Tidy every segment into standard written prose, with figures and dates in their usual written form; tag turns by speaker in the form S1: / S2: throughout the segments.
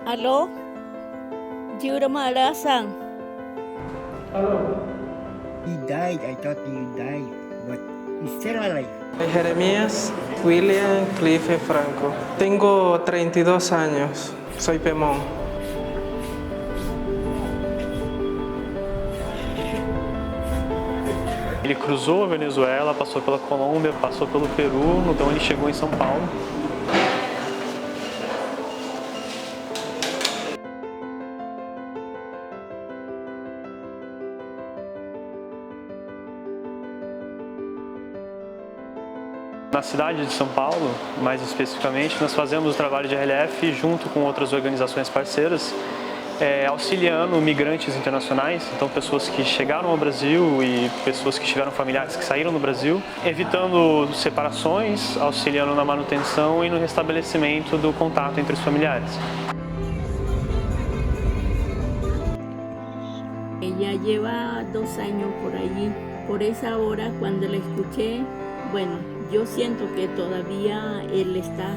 S1: Aló, Jiuramara-san.
S2: He died. I thought you died, but he's still alive.
S3: Jeremías William Clife Franco. Tengo 32 años. Soy Pemón.
S4: Ele cruzou a Venezuela, passou pela Colômbia, passou pelo Peru, então ele chegou em São Paulo. Na cidade de São Paulo, mais especificamente, nós fazemos o trabalho de RLF junto com outras organizações parceiras, auxiliando migrantes internacionais, então pessoas que chegaram ao Brasil e pessoas que tiveram familiares que saíram do Brasil, evitando separações, auxiliando na manutenção e no restabelecimento do contato entre os familiares.
S1: Ella lleva 2 años por allí. Por esa hora, cuando la escuché, bueno, yo siento que todavía él está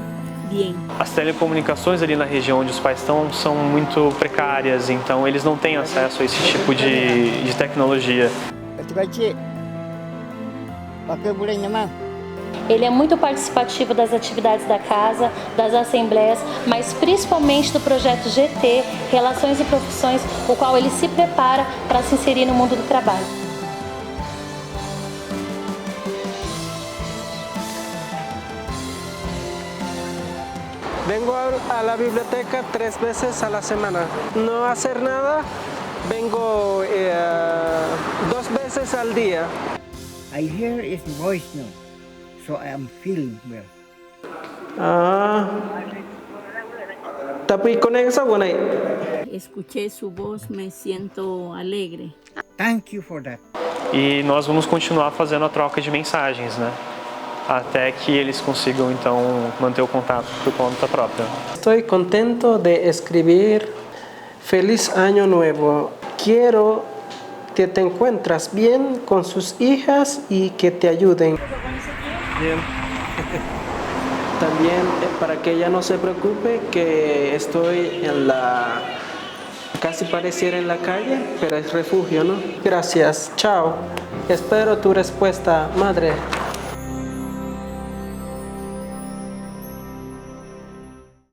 S1: bien.
S4: As telecomunicações ali na região onde os pais estão são muito precárias, então eles não têm acesso a esse tipo de tecnologia.
S5: Ele é muito participativo das atividades da casa, das assembleias, mas principalmente do projeto GT, Relações e Profissões, o qual ele se prepara para se inserir no mundo do trabalho.
S3: Vengo a la biblioteca 3 veces a la semana. No hacer nada, vengo 2 veces al día.
S2: I hear his voice now, so I am feeling well.
S3: Tapi con esa buena.
S1: Escuché su voz, me siento alegre.
S2: Thank you for that.
S4: E nós vamos continuar fazendo a troca de mensagens, né? Até que eles consigam, então, manter o contato por conta própria.
S3: Estoy contento de escribir Feliz Año Nuevo. Quiero que te encuentras bien con sus hijas y que te ayuden. Bien. También para que ella no se preocupe que estoy en la... casi pareciera en la calle, pero es refugio, ¿no? Gracias, chao. Espero tu respuesta, madre.